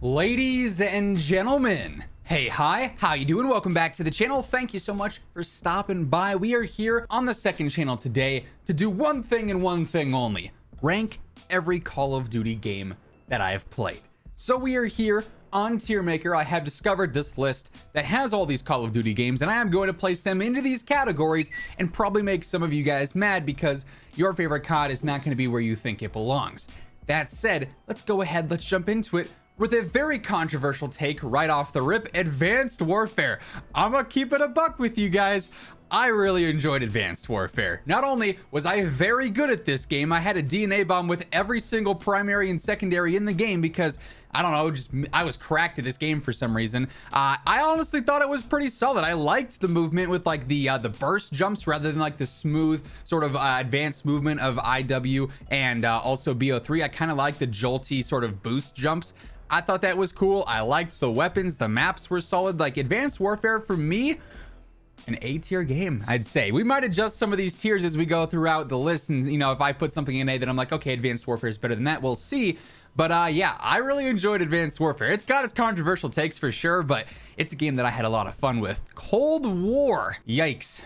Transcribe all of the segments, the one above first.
Ladies and gentlemen, hey, hi, how you doing? Welcome back to the channel. Thank you so much for stopping by. We are here on the second channel today to do one thing and one thing only: rank every Call of Duty game that I have played. So we are here on Tier Maker. I have discovered this list that has all these Call of Duty games, and I am going to place them into these categories and probably make some of you guys mad because your favorite COD is not going to be where you think it belongs. That said, let's go ahead, let's jump into it with a very controversial take right off the rip: Advanced Warfare. I'm gonna keep it a buck with you guys. I really enjoyed Advanced Warfare. Not only was I very good at this game, I had a DNA bomb with every single primary and secondary in the game because, I don't know, I was cracked at this game for some reason. I honestly thought it was pretty solid. I liked the movement with like the burst jumps rather than like the smooth sort of advanced movement of IW and also BO3. I kind of like the jolty sort of boost jumps. I thought that was cool. I liked the weapons. The maps were solid. Like, Advanced Warfare for me, an A tier game, I'd say. We might adjust some of these tiers as we go throughout the list, and you know, if I put something in A that I'm like, okay, Advanced Warfare is better than that, we'll see. But yeah, I really enjoyed Advanced Warfare. It's got its controversial takes for sure, but it's a game that I had a lot of fun with. Cold War, yikes.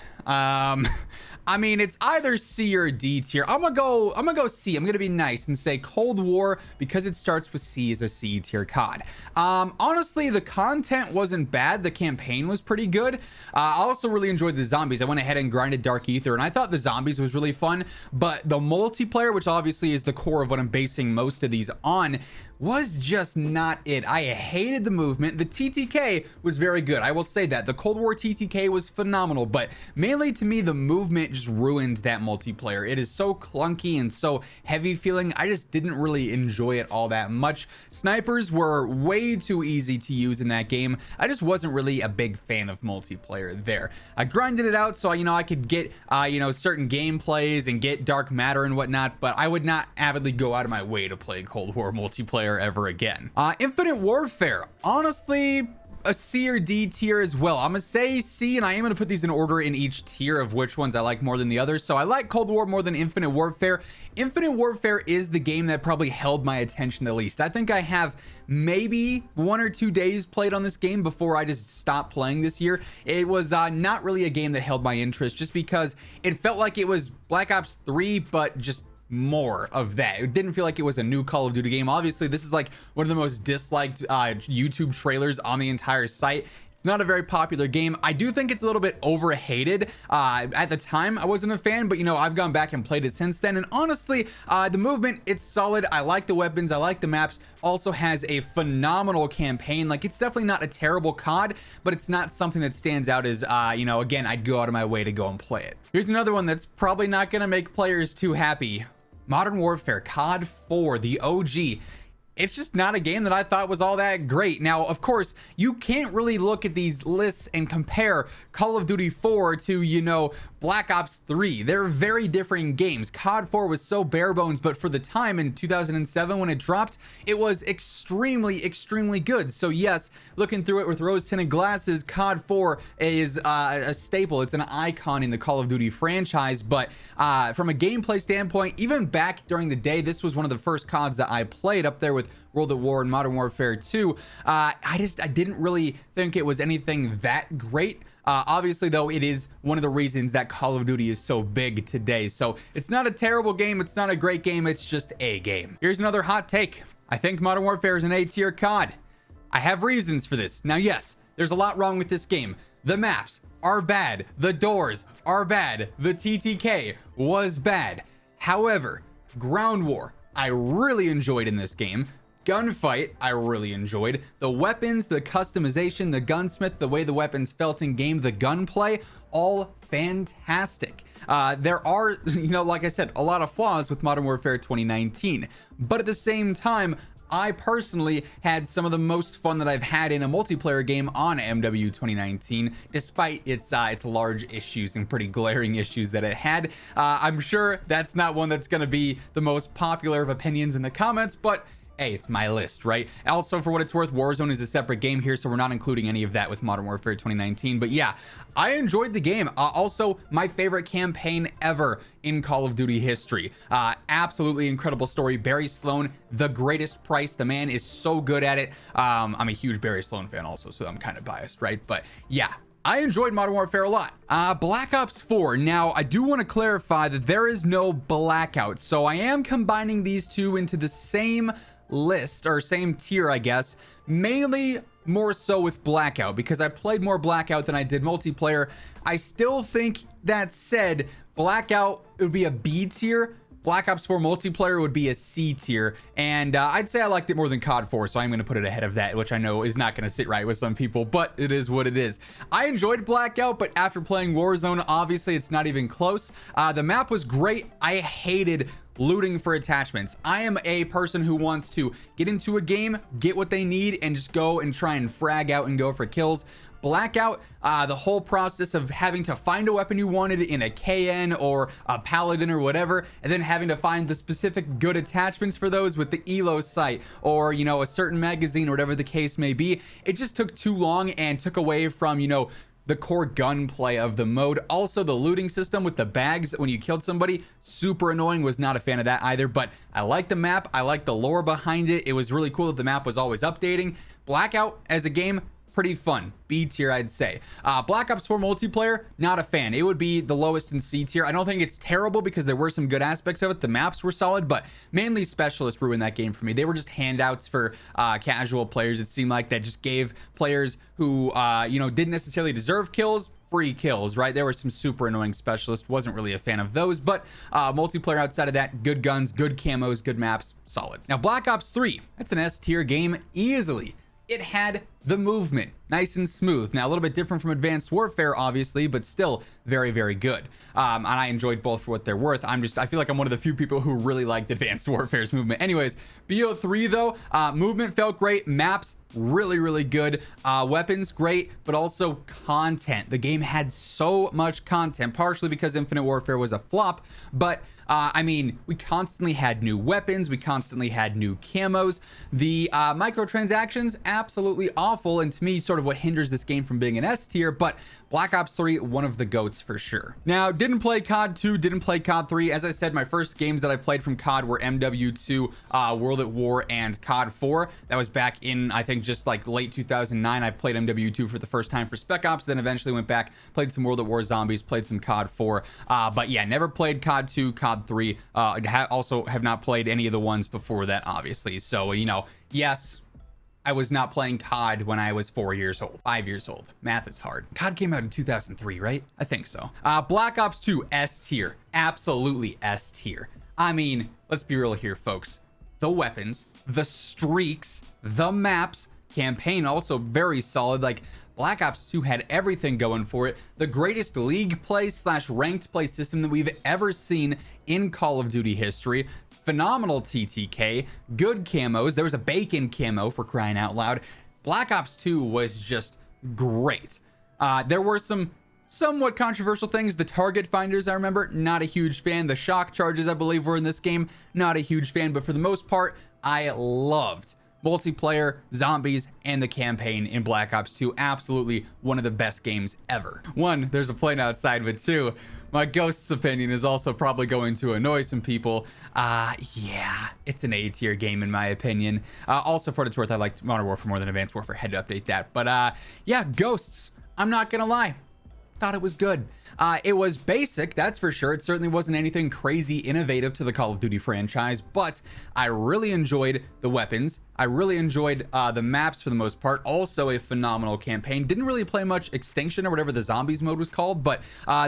I mean, it's either C or D tier. I'm gonna go C. I'm gonna be nice and say Cold War because it starts with C, is a C tier COD. Honestly, the content wasn't bad. The campaign was pretty good. I also really enjoyed the zombies. I went ahead and grinded Dark Ether, and I thought the zombies was really fun. But the multiplayer, which obviously is the core of what I'm basing most of these on, was just not it. I hated the movement. The TTK was very good, I will say that. The Cold War TTK was phenomenal, but mainly to me, the movement just ruined that multiplayer. It is so clunky and so heavy feeling. I just didn't really enjoy it all that much. Snipers were way too easy to use in that game. I just wasn't really a big fan of multiplayer there. I grinded it out so, you know, I could get, you know, certain gameplays and get dark matter and whatnot, but I would not avidly go out of my way to play Cold War multiplayer ever again. Infinite Warfare, honestly, a C or D tier as well. I'm gonna say C, and I am gonna put these in order in each tier of which ones I like more than the others. So I like Cold War more than Infinite Warfare. Infinite Warfare is the game that probably held my attention the least. I think I have maybe 1 or 2 days played on this game before I just stopped playing this year. It was not really a game that held my interest just because it felt like it was Black Ops 3, but just more of that. It didn't feel like it was a new Call of Duty game. Obviously, this is like one of the most disliked YouTube trailers on the entire site. It's not a very popular game. I do think it's a little bit overhated. At the time, I wasn't a fan, but you know, I've gone back and played it since then. And honestly, the movement, it's solid. I like the weapons. I like the maps. Also has a phenomenal campaign. Like, it's definitely not a terrible COD, but it's not something that stands out as, you know, again, I'd go out of my way to go and play it. Here's another one that's probably not going to make players too happy. Modern Warfare, COD 4, the OG. It's just not a game that I thought was all that great. Now, of course, you can't really look at these lists and compare Call of Duty 4 to, you know, Black Ops 3. They're very different games. COD 4 was so bare bones, but for the time in 2007 when it dropped, it was extremely, extremely good. So yes, looking through it with rose-tinted glasses, COD 4 is a staple. It's an icon in the Call of Duty franchise, but from a gameplay standpoint, even back during the day, this was one of the first CODs that I played, up there with World at War and Modern Warfare 2. I didn't really think it was anything that great. Obviously, though, it is one of the reasons that Call of Duty is so big today. So it's not a terrible game. It's not a great game. It's just a game. Here's another hot take. I think Modern Warfare is an A tier COD. I have reasons for this. Now, yes, there's a lot wrong with this game. The maps are bad. The doors are bad. The TTK was bad. However, Ground War, I really enjoyed in this game. Gunfight, I really enjoyed. The weapons, the customization, the gunsmith, the way the weapons felt in game, the gunplay, all fantastic. There are, you know, like I said, a lot of flaws with Modern Warfare 2019, but at the same time, I personally had some of the most fun that I've had in a multiplayer game on MW 2019, despite its large issues and pretty glaring issues that it had. I'm sure that's not one that's going to be the most popular of opinions in the comments, but hey, it's my list, right? Also, for what it's worth, Warzone is a separate game here, so we're not including any of that with Modern Warfare 2019. But yeah, I enjoyed the game. Also, my favorite campaign ever in Call of Duty history. Absolutely incredible story. Barry Sloan, the greatest price. The man is so good at it. I'm a huge Barry Sloan fan also, so I'm kind of biased, right? But yeah, I enjoyed Modern Warfare a lot. Black Ops 4. Now, I do want to clarify that there is no Blackout, so I am combining these two into the same list, or same tier, I guess, mainly more so with Blackout, because I played more Blackout than I did multiplayer. I still think, that said, Blackout, it would be a B tier. Black Ops 4 multiplayer would be a C tier, and I'd say I liked it more than COD 4, so I'm going to put it ahead of that, which I know is not going to sit right with some people, but it is what it is. I enjoyed Blackout, but after playing Warzone, obviously it's not even close. The map was great. I hated looting for attachments. I am a person who wants to get into a game, get what they need, and just go and try and frag out and go for kills. Blackout, the whole process of having to find a weapon you wanted in a KN or a Paladin or whatever, and then having to find the specific good attachments for those with the ELO sight or, you know, a certain magazine or whatever the case may be. It just took too long and took away from, you know, the core gunplay of the mode. Also, the looting system with the bags when you killed somebody, super annoying. Was not a fan of that either, but I like the map. I like the lore behind it. It was really cool that the map was always updating. Blackout as a game, pretty fun. B tier, I'd say. Black Ops 4 multiplayer, not a fan. It would be the lowest in C tier. I don't think it's terrible because there were some good aspects of it. The maps were solid, but mainly Specialist ruined that game for me. They were just handouts for casual players, it seemed like, that just gave players who, you know, didn't necessarily deserve kills, free kills, right? There were some super annoying Specialists. Wasn't really a fan of those, but multiplayer outside of that, good guns, good camos, good maps, solid. Now, Black Ops 3, that's an S tier game easily. It had the movement, nice and smooth. Now, a little bit different from Advanced Warfare, obviously, but still very, very good. And I enjoyed both for what they're worth. I feel like I'm one of the few people who really liked Advanced Warfare's movement. Anyways, BO3 though, movement felt great. Maps, really, really good. Weapons, great, but also content. The game had so much content, partially because Infinite Warfare was a flop, but I mean, we constantly had new weapons. We constantly had new camos. The microtransactions, absolutely awful. And to me, sort of what hinders this game from being an S tier, but Black Ops 3, one of the GOATs for sure. Now, didn't play COD 2, didn't play COD 3. As I said, my first games that I played from COD were MW2, World at War, and COD 4. That was back in, I think, just like late 2009. I played MW2 for the first time for Spec Ops, then eventually went back, played some World at War Zombies, played some COD 4. But yeah, never played COD 2, COD 3. Also have not played any of the ones before that, obviously. So, you know, yes, I was not playing COD when I was 4 years old, 5 years old. Math is hard. COD came out in 2003, right? I think so. Black Ops 2, S tier. Absolutely S tier. I mean, let's be real here, folks. The weapons, the streaks, the maps, campaign also very solid. Like, Black Ops 2 had everything going for it. The greatest league play / ranked play system that we've ever seen in Call of Duty history. Phenomenal TTK, good camos. There was a bacon camo, for crying out loud. Black Ops 2 was just great. There were some somewhat controversial things. The target finders, I remember, not a huge fan. The shock charges, I believe, were in this game, not a huge fan. But for the most part, I loved multiplayer, zombies, and the campaign in Black Ops 2. Absolutely one of the best games ever. One, there's a plane outside, but two, my Ghost's opinion is also probably going to annoy some people. Yeah, it's an A tier game in my opinion. Also, for what it's worth, I liked Modern Warfare more than Advanced Warfare. Had to update that. But yeah, Ghosts, I'm not gonna lie, thought it was good. It was basic, that's for sure. It certainly wasn't anything crazy innovative to the Call of Duty franchise, but I really enjoyed the weapons. I really enjoyed the maps for the most part. Also a phenomenal campaign. Didn't really play much Extinction or whatever the zombies mode was called, but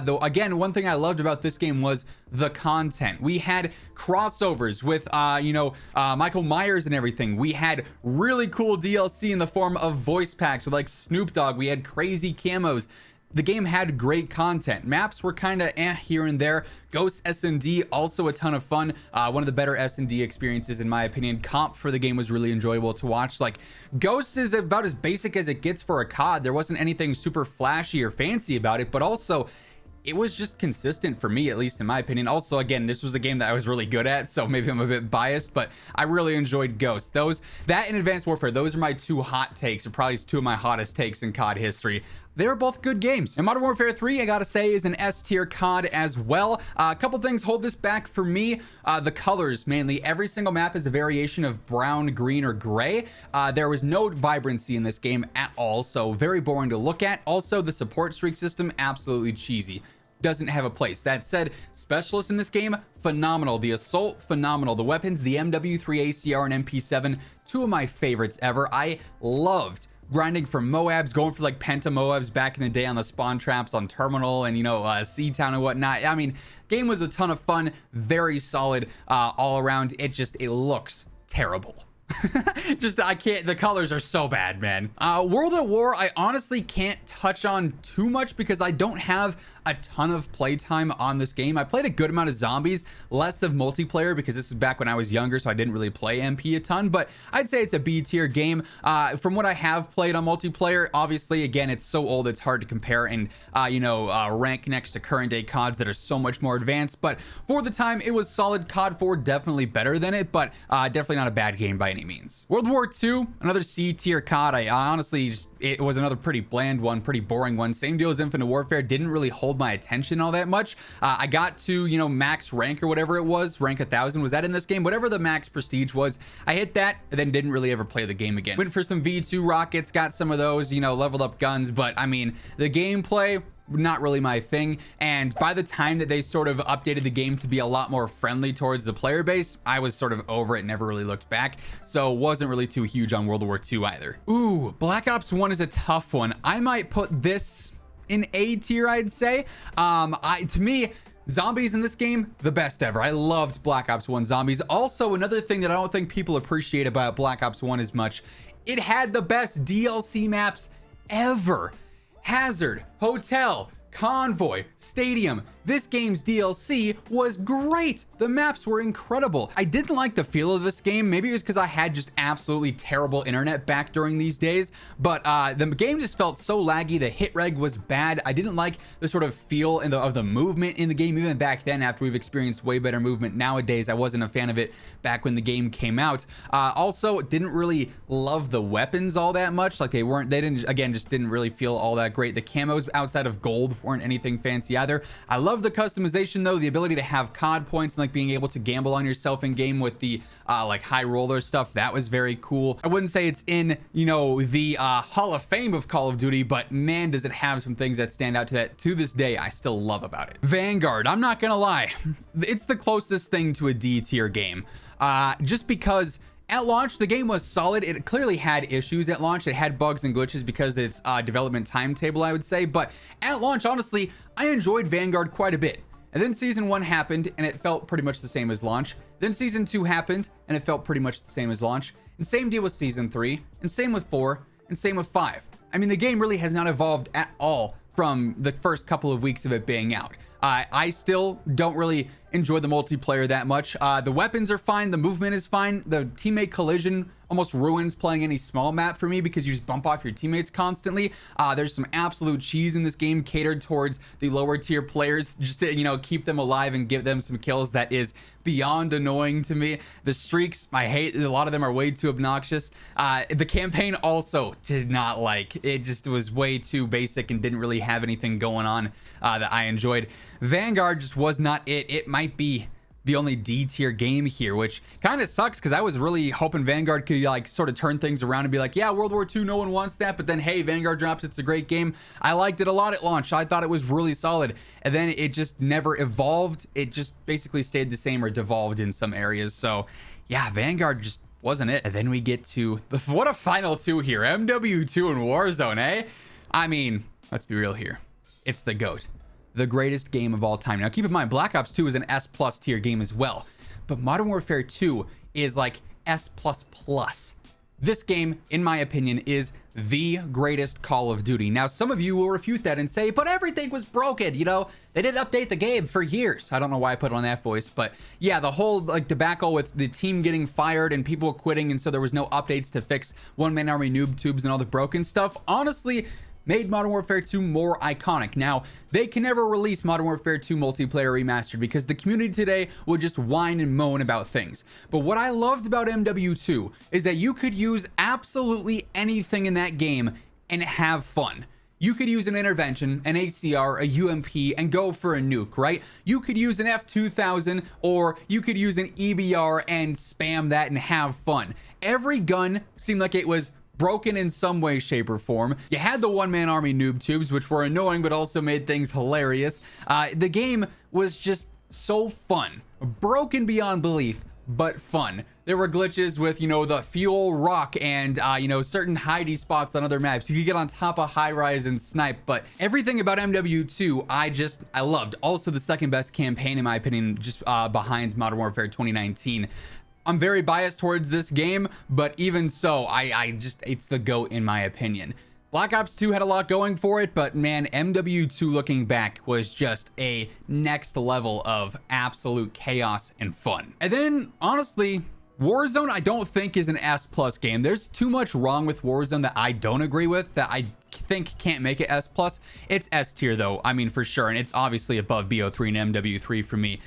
though again, one thing I loved about this game was the content. We had crossovers with Michael Myers and everything. We had really cool DLC in the form of voice packs with like Snoop Dogg. We had crazy camos. The game had great content. Maps were kind of here and there. Ghost S&D, also a ton of fun. One of the better S&D experiences in my opinion. Comp for the game was really enjoyable to watch. Like, Ghost is about as basic as it gets for a COD. There wasn't anything super flashy or fancy about it, but also it was just consistent for me, at least in my opinion. Also, again, this was the game that I was really good at, so maybe I'm a bit biased, but I really enjoyed Ghost. That and Advanced Warfare, those are my two hot takes, or probably two of my hottest takes in COD history. They were both good games. And Modern Warfare 3, I gotta say, is an S tier COD as well. A couple things hold this back for me. The colors, mainly. Every single map is a variation of brown, green, or gray. There was no vibrancy in this game at all, so very boring to look at. Also, the support streak system, absolutely cheesy. Doesn't have a place. That said, specialists in this game, phenomenal. The assault, phenomenal. The weapons, the MW3 ACR and MP7, two of my favorites ever. I loved grinding for Moabs, going for like Penta Moabs back in the day on the spawn traps on Terminal and, you know, Seatown and whatnot. I mean, game was a ton of fun, very solid all around. It looks terrible. I can't, the colors are so bad, man. World at War, I honestly can't touch on too much because I don't have a ton of playtime on this game. I played a good amount of zombies, less of multiplayer because this was back when I was younger, so I didn't really play MP a ton, but I'd say it's a B tier game. From what I have played on multiplayer, obviously, again, it's so old, it's hard to compare and, rank next to current day CODs that are so much more advanced, but for the time, it was solid. COD 4 definitely better than it, but definitely not a bad game by any means. World War II, another C tier COD. I honestly it was another pretty bland one, pretty boring one. Same deal as Infinite Warfare, didn't really hold my attention all that much. I got to, max rank or whatever it was, rank 1000, was that in this game? Whatever the max prestige was, I hit that and then didn't really ever play the game again. Went for some V2 rockets, got some of those, leveled up guns, but I mean, the gameplay, not really my thing. And by the time that they sort of updated the game to be a lot more friendly towards the player base, I was sort of over it, never really looked back. So wasn't really too huge on World War II either. Ooh, Black Ops 1 is a tough one. I might put this in A tier, I'd say. To me, zombies in this game, the best ever. I loved Black Ops 1 zombies. Also, another thing that I don't think people appreciate about Black Ops 1 as much, it had the best DLC maps ever. Hazard, Hotel, Convoy, Stadium. This game's DLC was great. The maps were incredible. I didn't like the feel of this game. Maybe it was because I had just absolutely terrible internet back during these days, but the game just felt so laggy. The hit reg was bad. I didn't like the sort of feel of the movement in the game, even back then, after we've experienced way better movement nowadays. I wasn't a fan of it back when the game came out. Also, didn't really love the weapons all that much. Like just didn't really feel all that great. The camos outside of gold weren't anything fancy either. I love the customization though, the ability to have COD points and like being able to gamble on yourself in game with the like high roller stuff. That was very cool. I wouldn't say it's in, the Hall of Fame of Call of Duty, but man, does it have some things that stand out to that to this day I still love about it. Vanguard, I'm not gonna lie, it's the closest thing to a D tier game. Just because at launch, the game was solid. It clearly had issues at launch. It had bugs and glitches because of its development timetable, I would say. But at launch, honestly, I enjoyed Vanguard quite a bit. And then Season 1 happened, and it felt pretty much the same as launch. Then Season 2 happened, and it felt pretty much the same as launch. And same deal with Season 3, and same with 4, and same with 5. I mean, the game really has not evolved at all from the first couple of weeks of it being out. I still don't really enjoy the multiplayer that much. The weapons are fine. The movement is fine. The teammate collision almost ruins playing any small map for me because you just bump off your teammates constantly. There's some absolute cheese in this game catered towards the lower tier players just to, keep them alive and give them some kills. That is beyond annoying to me. The streaks, I hate. A lot of them are way too obnoxious. The campaign also did not like. It just was way too basic and didn't really have anything going on that I enjoyed. Vanguard just was not it. It might be the only D tier game here, which kind of sucks because I was really hoping Vanguard could like sort of turn things around and be like, yeah, World War II, no one wants that. But then, hey, Vanguard drops. It's a great game. I liked it a lot at launch. I thought it was really solid. And then it just never evolved. It just basically stayed the same or devolved in some areas. So yeah, Vanguard just wasn't it. And then we get to what a final two here. MW2 and Warzone, eh? I mean, let's be real here. It's the GOAT. The greatest game of all time. Now, keep in mind, Black Ops 2 is an S+ tier game as well, but Modern Warfare 2 is like S++. This game, in my opinion, is the greatest Call of Duty. Now, some of you will refute that and say, but everything was broken, they didn't update the game for years. I don't know why I put it on that voice, but yeah, the whole like debacle with the team getting fired and people quitting, and so there was no updates to fix one-man army noob tubes and all the broken stuff. Honestly, made Modern Warfare 2 more iconic. Now, they can never release Modern Warfare 2 multiplayer remastered because the community today would just whine and moan about things. But what I loved about MW2 is that you could use absolutely anything in that game and have fun. You could use an intervention, an ACR, a UMP, and go for a nuke, right? You could use an F2000, or you could use an EBR and spam that and have fun. Every gun seemed like it was broken in some way, shape, or form. You had the one-man army noob tubes, which were annoying, but also made things hilarious. The game was just so fun. Broken beyond belief, but fun. There were glitches with, you know, the fuel rock and, you know, certain hidey spots on other maps. You could get on top of high rise and snipe, but everything about MW2, I loved. Also the second best campaign, in my opinion, just behind Modern Warfare 2019. I'm very biased towards this game, but even so, it's the GOAT in my opinion. Black Ops 2 had a lot going for it, but man, MW2 looking back was just a next level of absolute chaos and fun. And then, honestly, Warzone I don't think is an S+ game. There's too much wrong with Warzone that I don't agree with, that I think can't make it S+. It's S tier though, I mean for sure, and it's obviously above BO3 and MW3 for me.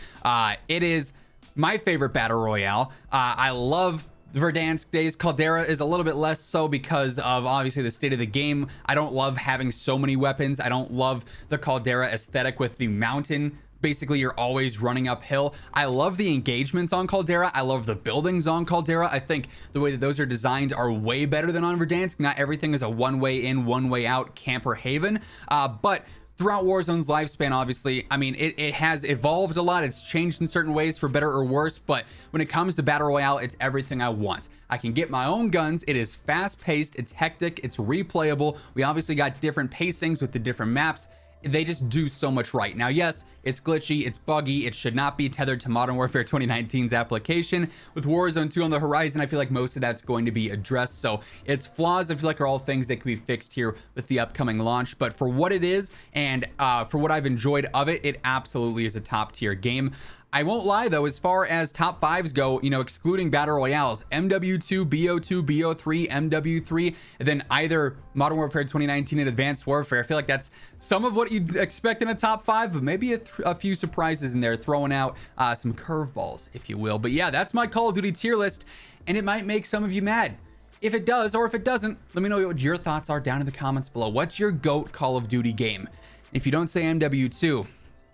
It is my favorite battle royale. I love Verdansk days. Caldera is a little bit less so because of obviously the state of the game. I don't love having so many weapons. I don't love the Caldera aesthetic with the mountain. Basically, you're always running uphill. I love the engagements on Caldera. I love the buildings on Caldera. I think the way that those are designed are way better than on Verdansk. Not everything is a one-way in, one-way out camper haven, but throughout Warzone's lifespan, obviously, I mean, it has evolved a lot. It's changed in certain ways for better or worse, but when it comes to Battle Royale, it's everything I want. I can get my own guns. It is fast-paced. It's hectic. It's replayable. We obviously got different pacings with the different maps. They just do so much right. Now, yes, it's glitchy, it's buggy, it should not be tethered to Modern Warfare 2019's application. With Warzone 2 on the horizon, I feel like most of that's going to be addressed, so its flaws, I feel like, are all things that can be fixed here with the upcoming launch. But for what it is, and for what I've enjoyed of it, it absolutely is a top-tier game. I won't lie though, as far as top fives go, you know, excluding battle royales, MW2, BO2, BO3, MW3, and then either Modern Warfare 2019 and Advanced Warfare. I feel like that's some of what you'd expect in a top five, but maybe a few surprises in there, throwing out some curveballs, if you will. But yeah, that's my Call of Duty tier list, and it might make some of you mad. If it does, or if it doesn't, let me know what your thoughts are down in the comments below. What's your GOAT Call of Duty game? If you don't say MW2,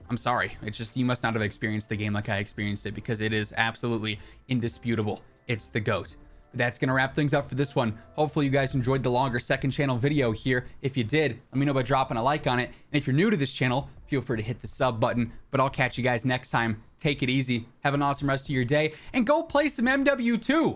I'm sorry. It's just, you must not have experienced the game like I experienced it, because it is absolutely indisputable. It's the GOAT. That's going to wrap things up for this one. Hopefully you guys enjoyed the longer second channel video here. If you did, let me know by dropping a like on it. And if you're new to this channel, feel free to hit the sub button. But I'll catch you guys next time. Take it easy. Have an awesome rest of your day. And go play some MW2.